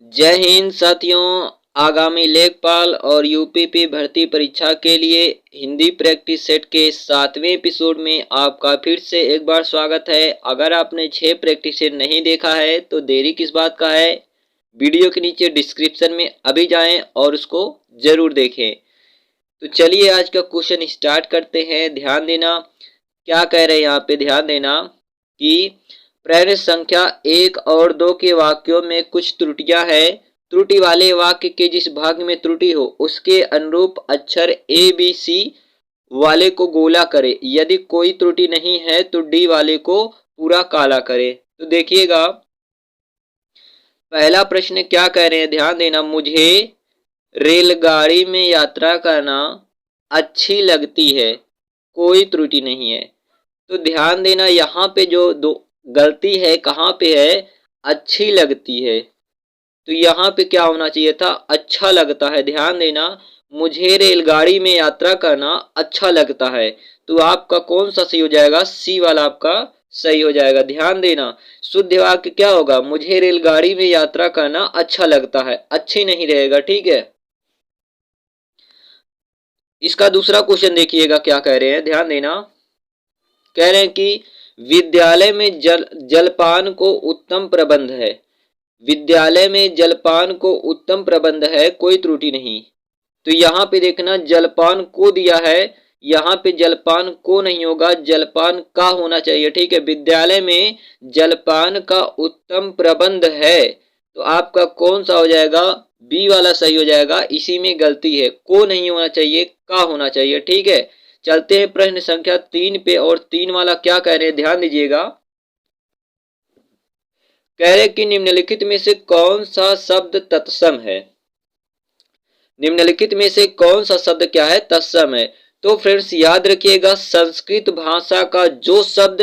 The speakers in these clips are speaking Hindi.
जय हिंद साथियों। आगामी लेखपाल और यूपीपी भर्ती परीक्षा के लिए हिंदी प्रैक्टिस सेट के 7वें एपिसोड में आपका फिर से एक बार स्वागत है। अगर आपने 6 प्रैक्टिस सेट नहीं देखा है तो देरी किस बात का है। वीडियो के नीचे डिस्क्रिप्शन में अभी जाएं और उसको जरूर देखें। तो चलिए आज का क्वेश्चन स्टार्ट करते हैं। ध्यान देना क्या कह रहे हैं यहाँ पे, ध्यान देना कि प्रश्न संख्या 1 और 2 के वाक्यों में कुछ त्रुटियां हैं। त्रुटि वाले वाक्य के जिस भाग में त्रुटि हो उसके अनुरूप अक्षर ए बी सी वाले को गोला करे। यदि कोई त्रुटि नहीं है तो डी वाले को पूरा काला करे। तो देखिएगा पहला प्रश्न क्या कह रहे हैं, ध्यान देना। मुझे रेलगाड़ी में यात्रा करना अच्छी लगती है, कोई त्रुटि नहीं है। तो ध्यान देना यहाँ पे जो दो गलती है कहाँ पे है, अच्छी लगती है। तो यहाँ पे क्या होना चाहिए था, अच्छा लगता है। ध्यान देना मुझे रेलगाड़ी में यात्रा करना अच्छा लगता है। तो आपका कौन सा सही हो जाएगा, सी वाला आपका सही हो जाएगा। ध्यान देना शुद्ध वाक्य क्या होगा, मुझे रेलगाड़ी में यात्रा करना अच्छा लगता है, अच्छी नहीं रहेगा, ठीक है। इसका दूसरा क्वेश्चन देखिएगा क्या कह रहे हैं, ध्यान देना। कह रहे हैं कि विद्यालय में जलपान को उत्तम प्रबंध है। विद्यालय में जलपान को उत्तम प्रबंध है, कोई त्रुटि नहीं। तो यहाँ पे देखना जलपान को दिया है, यहाँ पे जलपान को नहीं होगा, जलपान का होना चाहिए, ठीक है। विद्यालय में जलपान का उत्तम प्रबंध है। तो आपका कौन सा हो जाएगा, बी वाला सही हो जाएगा। इसी में गलती है, को नहीं होना चाहिए, का होना चाहिए, ठीक है। चलते हैं प्रश्न संख्या 3 पे। और 3 वाला क्या कह रहे हैं, ध्यान दीजिएगा। कह रहे कि निम्नलिखित में से कौन सा शब्द तत्सम है। निम्नलिखित में से कौन सा शब्द क्या है, तत्सम है। तो फ्रेंड्स याद रखिएगा संस्कृत भाषा का जो शब्द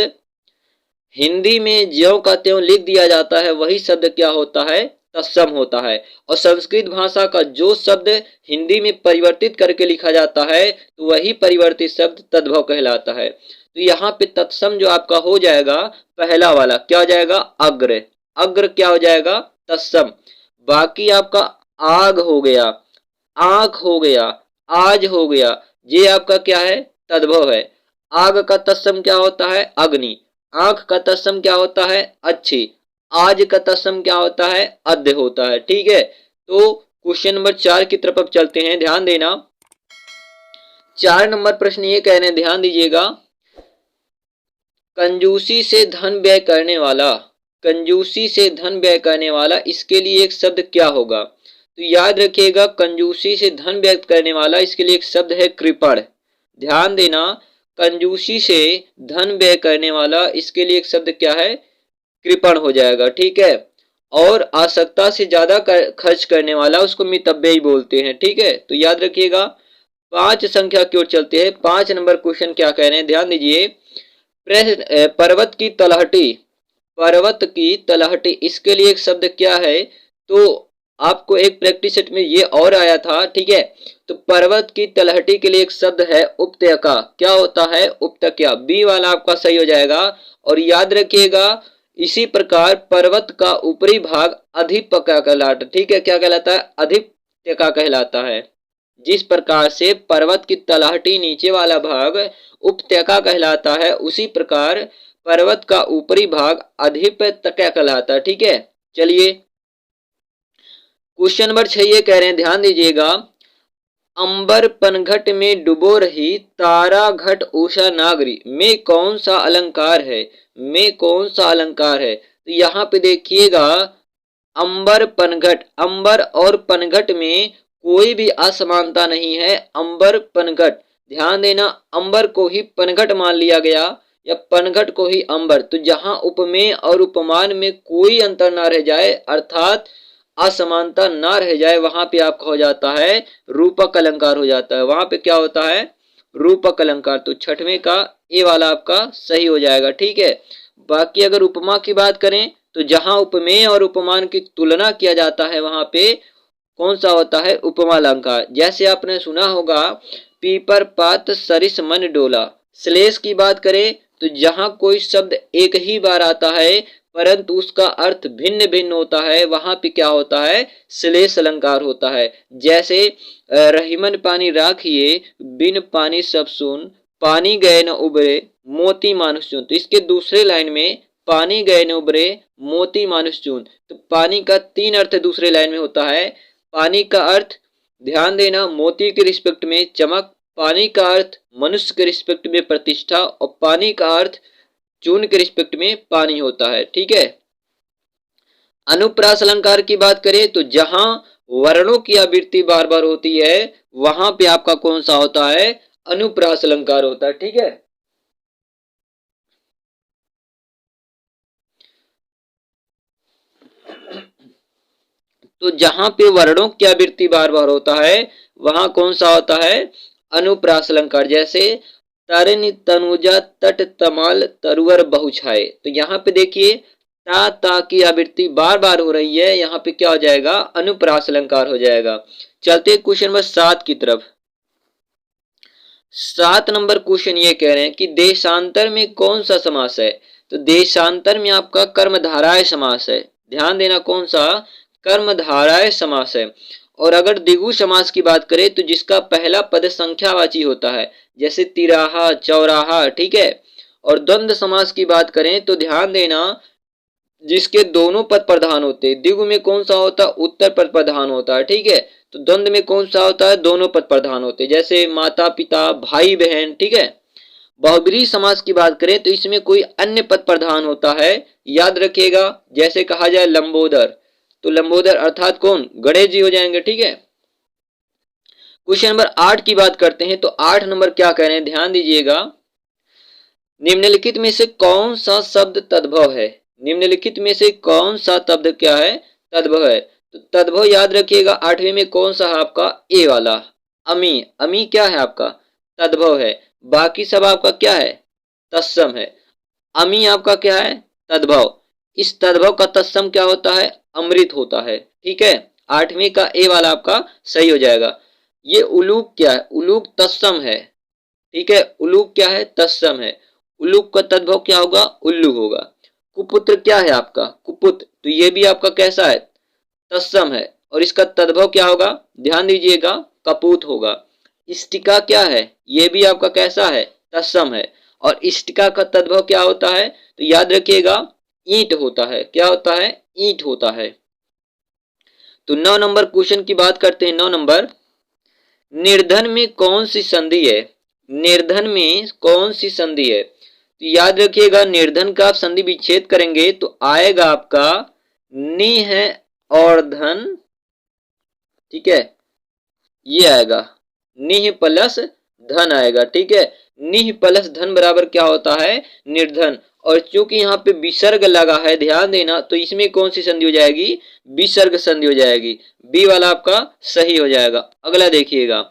हिंदी में ज्यों का त्यों लिख दिया जाता है वही शब्द क्या होता है, तत्सम होता है। और संस्कृत भाषा का जो शब्द हिंदी में परिवर्तित करके लिखा जाता है तो वही परिवर्तित शब्द तद्भव कहलाता है। तो यहाँ पे तत्सम जो आपका हो जाएगा पहला वाला क्या हो जाएगा, अग्र। अग्र क्या हो जाएगा, तत्सम। बाकी आपका आग हो गया, आंख हो गया, आज हो गया, ये आपका क्या है, तद्भव है। आग का तत्सम क्या होता है, अग्नि। आंख का तत्सम क्या होता है, अच्छी। आज का तत्सम क्या होता है, अद्य होता है, ठीक है। तो क्वेश्चन नंबर 4 की तरफ अब चलते हैं। ध्यान देना 4 नंबर प्रश्न ये कह रहे हैं, ध्यान दीजिएगा। कंजूसी से धन व्यय करने वाला, कंजूसी से धन व्यय करने वाला, इसके लिए एक शब्द क्या होगा। तो याद रखिएगा कंजूसी से धन व्यय करने वाला, इसके लिए एक शब्द है कृपण। ध्यान देना कंजूसी से धन व्यय करने वाला, इसके लिए एक शब्द क्या है, कृपण हो जाएगा, ठीक है। और आवश्यकता से ज्यादा खर्च करने वाला उसको मितव्ययी बोलते हैं, ठीक है। तो याद रखिएगा 5 संख्या की ओर चलते हैं। 5 नंबर क्वेश्चन क्या कह रहे हैं, ध्यान दीजिए। पर्वत की तलहटी, पर्वत की तलहटी, इसके लिए एक शब्द क्या है। तो आपको एक प्रैक्टिस सेट में ये और आया था, ठीक है। तो पर्वत की तलहटी के लिए एक शब्द है उपत्यका। क्या होता है, उपत्यका। बी वाला आपका सही हो जाएगा। और याद रखिएगा इसी प्रकार पर्वत का ऊपरी भाग अधिपका कहलाता, ठीक है। क्या कहलाता है, अधिपत्यका कहलाता है। जिस प्रकार से पर्वत की तलहटी नीचे वाला भाग उपत्यका कहलाता है, उसी प्रकार पर्वत का ऊपरी भाग अधिपत्यका कहलाता है, ठीक है। चलिए क्वेश्चन नंबर 6 ये कह रहे हैं, ध्यान दीजिएगा। अंबर पनघट में डुबो रही तारा घट उषा नागरी में कौन सा अलंकार है, में कौन सा अलंकार है। तो यहाँ पे देखिएगा अंबर पनघट, अंबर और पनघट में कोई भी असमानता नहीं है। अंबर पनघट, ध्यान देना अंबर को ही पनघट मान लिया गया या पनघट को ही अंबर। तो जहां उपमेय और उपमान में कोई अंतर ना रह जाए, अर्थात असमानता ना रह जाए, वहां पे आपका हो जाता है रूपक अलंकार हो जाता है। वहां पे क्या होता है, रूपक अलंकार। तो छठवें का ए वाला आपका सही हो जाएगा, ठीक है। बाकी अगर उपमा की बात करें तो जहां उपमेय और उपमान की तुलना किया जाता है वहां पे कौन सा होता है, उपमा अलंकार। जैसे आपने सुना होगा पीपर पात सरिस मन डोला। श्लेष की बात करें तो जहां कोई शब्द एक ही बार आता है परंतु उसका अर्थ भिन्न भिन्न होता है, वहां पे क्या होता है, श्लेष अलंकार होता है। जैसे रहीमन पानी राखिए, बिन पानी सब सुन, पानी गए न उबरे, मोती मानुष चून। तो इसके दूसरे लाइन में पानी गए न उबरे, मोती मानुष चून, तो पानी का तीन अर्थ दूसरे लाइन में होता है। पानी का अर्थ ध्यान देना मोती के रिस्पेक्ट में चमक, पानी का अर्थ मनुष्य के रिस्पेक्ट में प्रतिष्ठा, और पानी का अर्थ चून के रिस्पेक्ट में पानी होता है। ठीक है। अनुप्रास अलंकार की बात करें तो जहां वर्णों की आवृत्ति बार बार होती है वहां पे आपका कौन सा होता है, अनुप्रास अलंकार होता है। ठीक है। तो जहां पे वर्णों की आवृत्ति बार बार होता है वहां कौन सा होता है, अनुप्रास अलंकार। जैसे तारिणी तनुजा तट तमाल तरुवर बहुछाए, तो यहाँ पे देखिए ता की आवृत्ति बार बार हो रही है, यहाँ पे क्या हो जाएगा, अनुप्रास अलंकार हो जाएगा। चलते क्वेश्चन नंबर 7 की तरफ। 7 नंबर क्वेश्चन ये कह रहे हैं कि देशांतर में कौन सा समास है। तो देशांतर में आपका कर्मधाराय समास है। ध्यान देना कौन सा, कर्मधाराय समास है। और अगर द्विगु समास की बात करें तो जिसका पहला पद संख्यावाची होता है, जैसे तिराहा चौराहा। ठीक है। और द्वंद्व समास की बात करें तो ध्यान देना जिसके दोनों पद प्रधान होते हैं। द्विगु में कौन सा होता है, उत्तर पद प्रधान होता है। ठीक है। तो द्वंद्व में कौन सा होता है, दोनों पद प्रधान होते हैं, जैसे माता पिता भाई बहन। ठीक है। बहुब्रीहि समास की बात करें तो इसमें कोई अन्य पद प्रधान होता है, याद रखिएगा। जैसे कहा जाए लंबोदर, तो लंबोदर अर्थात कौन, गणेश जी हो जाएंगे। ठीक है। क्वेश्चन नंबर 8 की बात करते हैं। तो 8 नंबर क्या कह रहे हैं, ध्यान दीजिएगा। निम्नलिखित में से कौन सा शब्द तद्भव है। निम्नलिखित में से कौन सा शब्द क्या है, तद्भव है। तो तद्भव याद रखिएगा 8वीं में कौन सा है आपका, ए वाला अमी। अमी क्या है आपका, तद्भव है। बाकी सब आपका क्या है, तत्सम है। अमी आपका क्या है, तद्भव। इस तद्भव का तत्सम क्या होता है, अमृत होता है। ठीक है। 8वीं का ए वाला आपका सही हो जाएगा। ये उलूक क्या है, उलूक तत्सम है। ठीक है। उलूक क्या है, तत्सम है। उलूक का तद्भव क्या होगा, उल्लू होगा। कुपुत्र क्या है आपका, कुपुत्र, तो ये भी आपका कैसा है, तत्सम है। और इसका तद्भव क्या होगा, ध्यान दीजिएगा, कपूत होगा। इष्टिका क्या है, ये भी आपका कैसा है, तत्सम है। और इष्टिका का तद्भव क्या होता है, तो याद रखिएगा ईंट होता है। क्या होता है, ईंट होता है। तो 9 नंबर क्वेश्चन की बात करते हैं। 9 नंबर, निर्धन में कौन सी संधि है। निर्धन में कौन सी संधि है, तो याद रखिएगा निर्धन का आप संधि विच्छेद करेंगे तो आएगा आपका नि है और धन। ठीक है। ये आएगा निह प्लस धन आएगा। ठीक है। निह प्लस धन बराबर क्या होता है, निर्धन। और चूंकि यहाँ पे विसर्ग लगा है, ध्यान देना, तो इसमें कौन सी संधि हो जाएगी, विसर्ग संधि हो जाएगी। बी वाला आपका सही हो जाएगा। अगला देखिएगा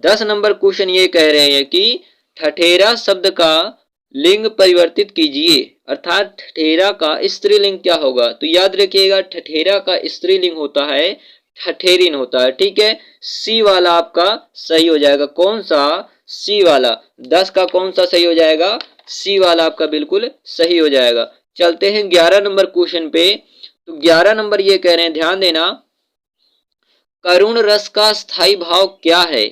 10 नंबर क्वेश्चन ये कह रहे हैं कि ठठेरा शब्द का लिंग परिवर्तित कीजिए, अर्थात ठठेरा का स्त्रीलिंग क्या होगा। तो याद रखिएगा ठठेरा का स्त्रीलिंग होता है ठठेरिन होता है। ठीक है। सी वाला आपका सही हो जाएगा। कौन सा, सी वाला। 10 का कौन सा सही हो जाएगा, सी वाला आपका बिल्कुल सही हो जाएगा। चलते हैं 11 नंबर क्वेश्चन पे। तो 11 नंबर ये कह रहे हैं, ध्यान देना, करुण रस का स्थायी भाव क्या है।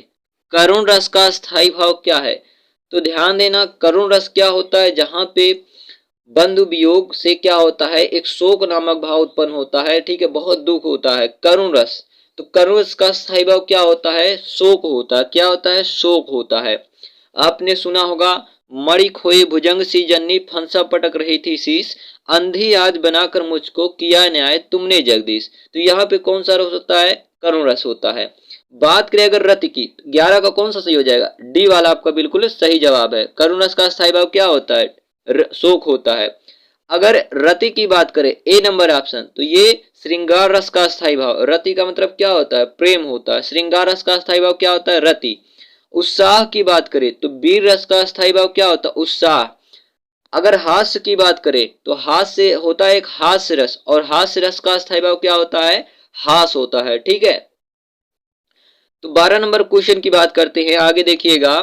करुण रस का स्थायी भाव क्या है, तो ध्यान देना करुण रस क्या होता है, जहां पे बंधु वियोग से क्या होता है, एक शोक नामक भाव उत्पन्न होता है। ठीक है। बहुत दुख होता है, करुण रस। तो करुण रस का स्थायी भाव क्या होता है, शोक होता है। क्या होता है, शोक होता है। आपने सुना होगा, मणि खोए भुजंग सी जन्नी, फंसा पटक रही थी शीश, अंधी आज बनाकर मुझको किया न्याय तुमने जगदीश। तो यहाँ पे कौन सा रस होता है, करुण रस होता है। बात करें अगर रति की, 11 का कौन सा सही हो जाएगा, डी वाला आपका बिल्कुल सही जवाब है। करुण रस का स्थायी भाव क्या होता है, शोक होता है। अगर रति की बात करें, ए नंबर ऑप्शन, तो ये श्रृंगार रस का स्थायी भाव, रति का मतलब क्या होता है, प्रेम होता है। श्रृंगार रस का स्थायी भाव क्या होता है, रति। उत्साह की बात करें तो वीर रस का स्थायी भाव क्या होता है, उत्साह। अगर हास्य की बात करें तो हास्य होता है एक हास्य रस, और हास्य रस का स्थायी भाव क्या होता है, हास होता है। ठीक है। तो 12 नंबर क्वेश्चन की बात करते हैं। आगे देखिएगा,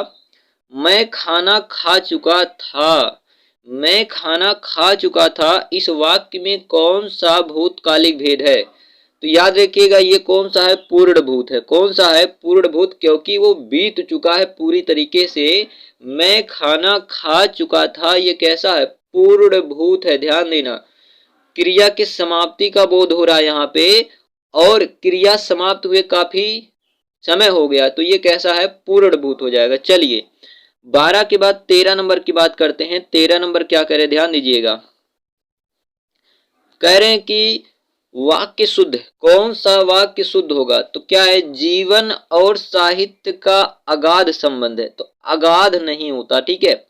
मैं खाना खा चुका था, मैं खाना खा चुका था, इस वाक्य में कौन सा भूतकालिक भेद है? तो याद रखिएगा ये कौन सा है? पूर्ण भूत है। कौन सा है? पूर्ण भूत, क्योंकि वो बीत चुका है पूरी तरीके से। मैं खाना खा चुका था, ये कैसा है? पूर्ण भूत है। ध्यान देना, क्रिया की समाप्ति का बोध हो रहा है यहाँ पे, और क्रिया समाप्त हुए काफी समय हो गया, तो ये कैसा है? पूर्ण भूत हो जाएगा। चलिए 12 के बाद 13 नंबर की बात करते हैं। 13 नंबर क्या कह रहे हैं? ध्यान दीजिएगा। कह रहे हैं कि वाक्य शुद्ध, कौन सा वाक्य शुद्ध होगा? तो क्या है? जीवन और साहित्य का अगाध संबंध है, तो अगाध नहीं होता, ठीक है।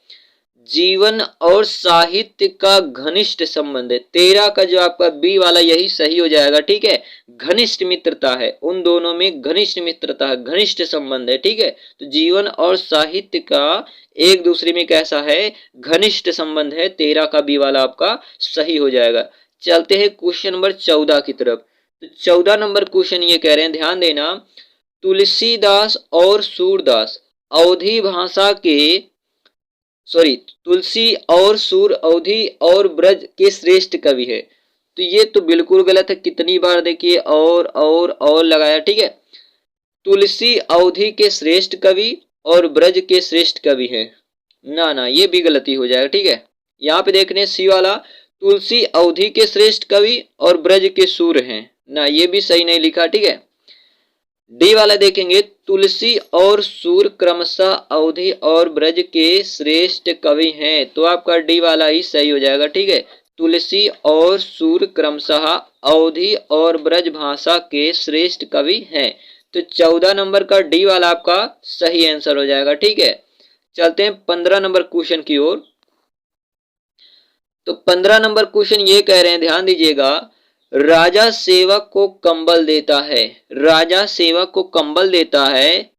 जीवन और साहित्य का घनिष्ठ संबंध है। 13 का जो आपका बी वाला यही सही हो जाएगा, ठीक है। घनिष्ठ मित्रता है, उन दोनों में घनिष्ठ मित्रता है, घनिष्ठ संबंध है, ठीक है। तो जीवन और साहित्य का एक दूसरे में कैसा है? घनिष्ठ संबंध है। 13 का बी वाला आपका सही हो जाएगा। चलते हैं क्वेश्चन नंबर 14 की तरफ। तो 14 नंबर क्वेश्चन ये कह रहे हैं, ध्यान देना, तुलसीदास और सूरदास अवधी भाषा के तुलसी और सूर अवधि और ब्रज के श्रेष्ठ कवि है। तो ये तो बिल्कुल गलत है। कितनी बार देखिए और लगाया, ठीक है। तुलसी अवधि के श्रेष्ठ कवि और ब्रज के श्रेष्ठ कवि है, ना ना ये भी गलती हो जाएगा, ठीक है। यहाँ पे देखने सी वाला, तुलसी अवधि के श्रेष्ठ कवि और ब्रज के सूर हैं, ना ये भी सही नहीं लिखा, ठीक है। डी वाला देखेंगे, तुलसी और सूर क्रमशः अवधि और ब्रज के श्रेष्ठ कवि हैं, तो आपका डी वाला ही सही हो जाएगा, ठीक है। तुलसी और सूर क्रमशः अवधि और ब्रज भाषा के श्रेष्ठ कवि हैं, तो 14 नंबर का डी वाला आपका सही आंसर हो जाएगा, ठीक है। चलते हैं 15 नंबर क्वेश्चन की ओर। तो 15 नंबर क्वेश्चन ये कह रहे हैं, ध्यान दीजिएगा, राजा सेवक को कंबल देता है, राजा सेवक को कंबल देता है।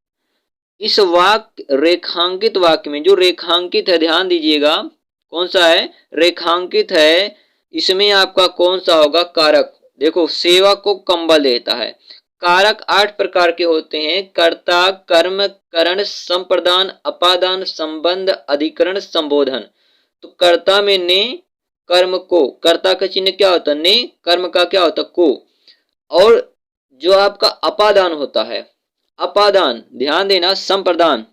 इस वाक्य रेखांकित वाक्य में, जो रेखांकित है ध्यान दीजिएगा, कौन सा है? रेखांकित है। इसमें आपका कौन सा होगा? कारक। देखो, सेवक को कंबल देता है, कारक 8 प्रकार के होते हैं: कर्ता, कर्म, करण, संप्रदान, अपादान, संबंध, अधिकरण, संबोधन। तो कर्ता में ने, कर्म को, कर्ता का चिन्ह क्या होता है? ने, कर्म का क्या होता है? को। और जो आपका अपादान होता है, अपादान ध्यान देना, संप्रदान,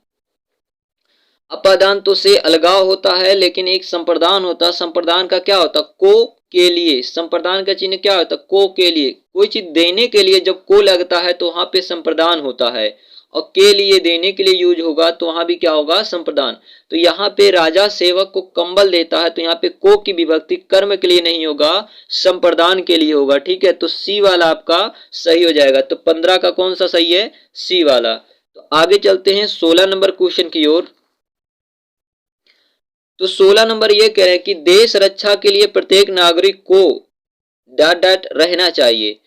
अपादान तो से अलगाव होता है, लेकिन एक संप्रदान होता है, संप्रदान का क्या होता है? को के लिए। संप्रदान का चिन्ह क्या होता है? को के लिए। कोई चीज देने के लिए जब को लगता है तो वहां पे संप्रदान होता है, और के लिए, देने के लिए यूज होगा तो वहां भी क्या होगा? संप्रदान। तो यहाँ पे राजा सेवक को कंबल देता है, तो यहाँ पे को की विभक्ति कर्म के लिए नहीं होगा, संप्रदान के लिए होगा, ठीक है। तो सी वाला आपका सही हो जाएगा। तो 15 का कौन सा सही है? सी वाला। तो आगे चलते हैं 16 नंबर क्वेश्चन की ओर। तो 16 नंबर ये कह रहे हैं कि देश रक्षा के लिए प्रत्येक नागरिक को डॉट डॉट रहना चाहिए।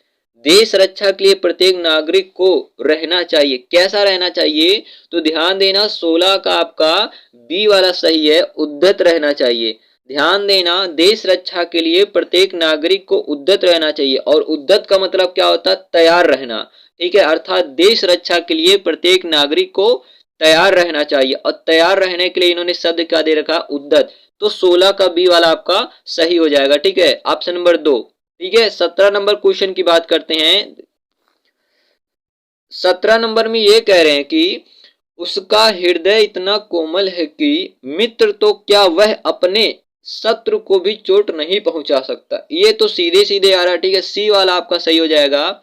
देश रक्षा के लिए प्रत्येक नागरिक को रहना चाहिए, कैसा रहना चाहिए? तो ध्यान देना, 16 का आपका बी वाला सही है, उद्यत रहना चाहिए। ध्यान देना, देश रक्षा के लिए प्रत्येक नागरिक को उद्यत रहना चाहिए, और उद्यत का मतलब क्या होता है? तैयार रहना, ठीक है। अर्थात देश रक्षा के लिए प्रत्येक नागरिक को तैयार रहना चाहिए, और तैयार रहने के लिए इन्होंने शब्द क्या दे रखा? उद्यत। तो 16 का बी वाला आपका सही हो जाएगा, ठीक है, ऑप्शन नंबर 2, ठीक है। 17 नंबर क्वेश्चन की बात करते हैं। 17 नंबर में ये कह रहे हैं कि उसका हृदय इतना कोमल है कि मित्र तो क्या वह अपने शत्रु को भी चोट नहीं पहुंचा सकता। ये तो सीधे सीधे आ रहा है, ठीक है। सी वाला आपका सही हो जाएगा,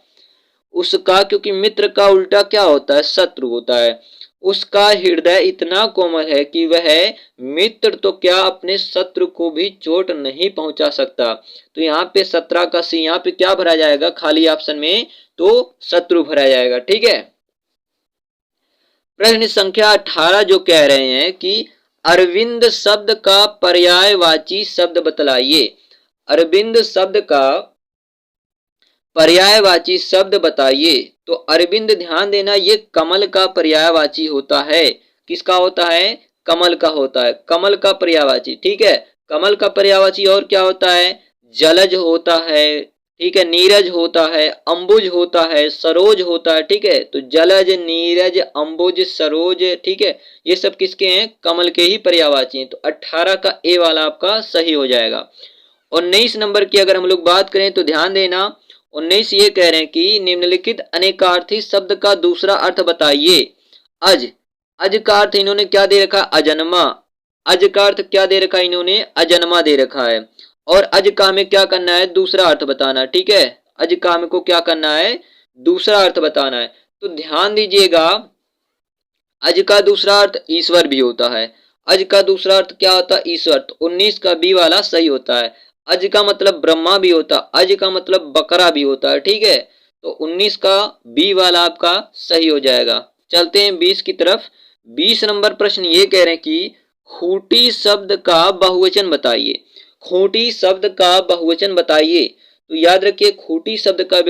उसका, क्योंकि मित्र का उल्टा क्या होता है? शत्रु होता है। उसका हृदय इतना कोमल है कि वह मित्र तो क्या अपने शत्रु को भी चोट नहीं पहुंचा सकता। तो यहाँ पे 17 का सी, यहाँ पे क्या भरा जाएगा? खाली ऑप्शन में तो शत्रु भरा जाएगा, ठीक है। प्रश्न संख्या 18 जो कह रहे हैं कि अरविंद शब्द का पर्यायवाची शब्द बतलाइए। अरविंद शब्द का पर्यायवाची शब्द बताइए। तो अरविंद ध्यान देना, ये कमल का पर्यायवाची होता है। किसका होता है? कमल का होता है, कमल का पर्यायवाची, ठीक है। कमल का पर्यायवाची और क्या होता है? जलज होता है, ठीक है, नीरज होता है, अंबुज होता है, सरोज होता है, ठीक है। तो जलज, नीरज, अंबुज, सरोज, ठीक है, ये सब किसके हैं? कमल के ही पर्यायवाची हैं। तो 18 का ए वाला आपका सही हो जाएगा। 19 नंबर की अगर हम लोग बात करें तो ध्यान देना, 19 ये कह रहे हैं कि निम्नलिखित अनेकार्थी शब्द का दूसरा अर्थ बताइए। अज, अज का अर्थ इन्होंने क्या दे रखा? अजन्मा। अज का अर्थ क्या दे रखा? इन्होंने अजन्मा दे रखा है। और अज का हमें क्या करना है? दूसरा अर्थ बताना, ठीक है। अज का हमें को क्या करना है? दूसरा अर्थ बताना है। तो ध्यान दीजिएगा, अज का दूसरा अर्थ ईश्वर भी होता है। अज का दूसरा अर्थ क्या होता है? ईश्वर। तो 19 का बी वाला सही होता है। अज का मतलब ब्रह्मा भी होता है, अज का मतलब बकरा भी होता है, ठीक है। तो 19 का बी वाला आपका सही हो जाएगा। चलते हैं 20 की तरफ। 20 नंबर प्रश्न ये कह रहे हैं कि खूंटी शब्द का बहुवचन बताइए। खूंटी शब्द का बहुवचन बताइए। तो याद रखिए, खूंटी शब्द का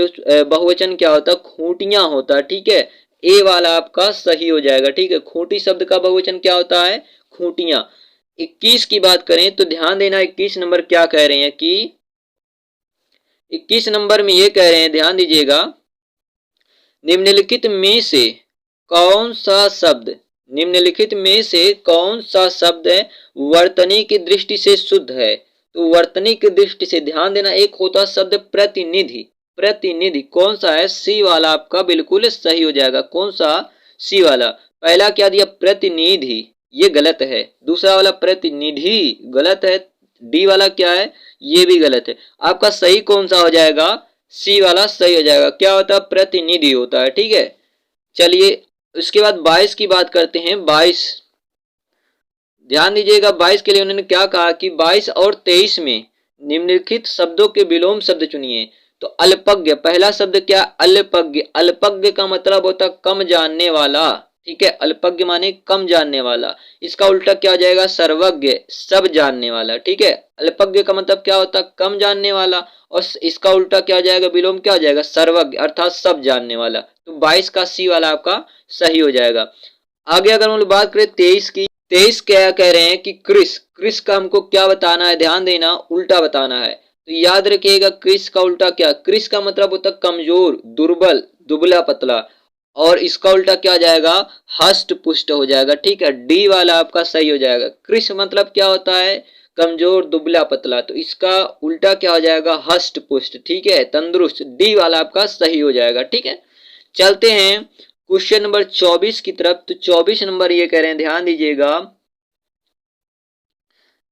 बहुवचन क्या होता है? खूंटियां होता है, ठीक है। ए वाला आपका सही हो जाएगा, ठीक है। खूंटी शब्द का बहुवचन क्या होता है? खूंटियां। 21 की बात करें तो ध्यान देना, 21 नंबर क्या कह रहे हैं कि 21 नंबर में ये कह रहे हैं, ध्यान दीजिएगा, निम्नलिखित में से कौन सा शब्द, निम्नलिखित में से कौन सा शब्द वर्तनी की दृष्टि से शुद्ध है? तो वर्तनी की दृष्टि से ध्यान देना, एक होता शब्द प्रतिनिधि। प्रतिनिधि कौन सा है? सी वाला आपका बिल्कुल सही हो जाएगा। कौन सा? सी वाला। पहला क्या दिया? प्रतिनिधि, ये गलत है। दूसरा वाला प्रतिनिधि गलत है। डी वाला क्या है? ये भी गलत है। आपका सही कौन सा हो जाएगा? सी वाला सही हो जाएगा। क्या होता है? प्रतिनिधि होता है, ठीक है। चलिए उसके बाद 22 की बात करते हैं। 22 ध्यान दीजिएगा, 22 के लिए उन्होंने क्या कहा कि 22 और 23 में निम्नलिखित शब्दों के विलोम शब्द चुनिए। तो अल्पज्ञ, पहला शब्द क्या? अल्पज्ञ। अल्पज्ञ का मतलब होता कम जानने वाला, ठीक है। अल्पज्ञ माने कम जानने वाला। इसका उल्टा क्या हो जाएगा? सर्वज्ञ, सब जानने वाला, ठीक है। अल्पज्ञ का मतलब क्या होता? कम जानने वाला। और इसका उल्टा क्या हो जाएगा? विलोम क्या हो जाएगा? सर्वज्ञ, अर्थात सब जानने वाला। तो 22 का सी वाला आपका सही हो जाएगा। आगे अगर हम लोग बात करें 23 की, 23 क्या कह रहे हैं कि क्रिस, क्रिस का हमको क्या बताना है? ध्यान देना, उल्टा बताना है। तो याद रखिएगा, क्रिस का उल्टा क्या? क्रिस का मतलब होता है कमजोर, दुर्बल, दुबला पतला। और इसका उल्टा क्या हो जाएगा? हष्ट पुष्ट हो जाएगा, ठीक है। डी वाला आपका सही हो जाएगा। क्रिस मतलब क्या होता है? कमजोर, दुबला पतला। तो इसका उल्टा क्या हो जाएगा? हष्ट पुष्ट, ठीक है, तंदुरुस्त। डी वाला आपका सही हो जाएगा, ठीक है। चलते हैं क्वेश्चन नंबर 24 की तरफ। तो 24 नंबर ये कह रहे हैं, ध्यान दीजिएगा,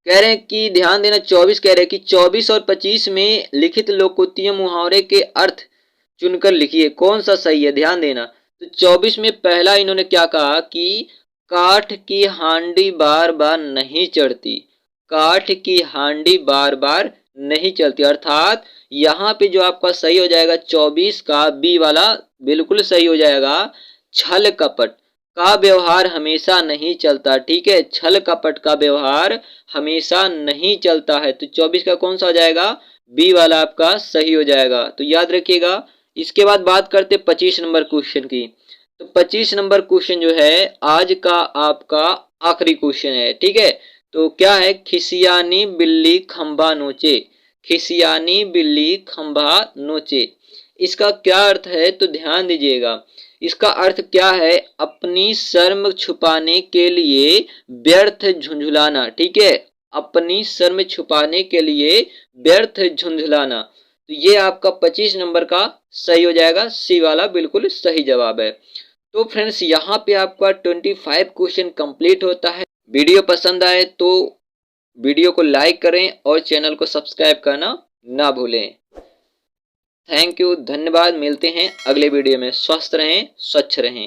कह रहे हैं कि ध्यान देना, 24 कह रहे हैं कि 24 और 25 में लिखित लोकोक्ति मुहावरे के अर्थ चुनकर लिखिए, कौन सा सही है? ध्यान देना। तो 24 में पहला इन्होंने क्या कहा कि काठ की हांडी बार बार नहीं चढ़ती। काठ की हांडी बार बार नहीं चलती, अर्थात यहाँ पे जो आपका सही हो जाएगा 24 का बी वाला बिल्कुल सही हो जाएगा। छल कपट का व्यवहार हमेशा नहीं चलता, ठीक है। छल कपट का व्यवहार हमेशा नहीं चलता है। तो 24 का कौन सा हो जाएगा? बी वाला आपका सही हो जाएगा। तो याद रखिएगा। इसके बाद बात करते 25 नंबर क्वेश्चन की। तो 25 नंबर क्वेश्चन जो है आज का आपका आखिरी क्वेश्चन है, ठीक है। तो क्या है? खिसियानी बिल्ली खंभा नोचे। खिसियानी बिल्ली खंभा नोचे, इसका क्या अर्थ है? तो ध्यान दीजिएगा, इसका अर्थ क्या है? अपनी शर्म छुपाने के लिए व्यर्थ झुंझुलाना, ठीक है। अपनी शर्म छुपाने के लिए व्यर्थ झुंझुलाना। तो ये आपका 25 नंबर का सही हो जाएगा। सी वाला बिल्कुल सही जवाब है। तो फ्रेंड्स यहाँ पे आपका 25 क्वेश्चन कंप्लीट होता है। वीडियो पसंद आए तो वीडियो को लाइक करें और चैनल को सब्सक्राइब करना ना भूलें। थैंक यू, धन्यवाद। मिलते हैं अगले वीडियो में। स्वस्थ रहें, स्वच्छ रहें।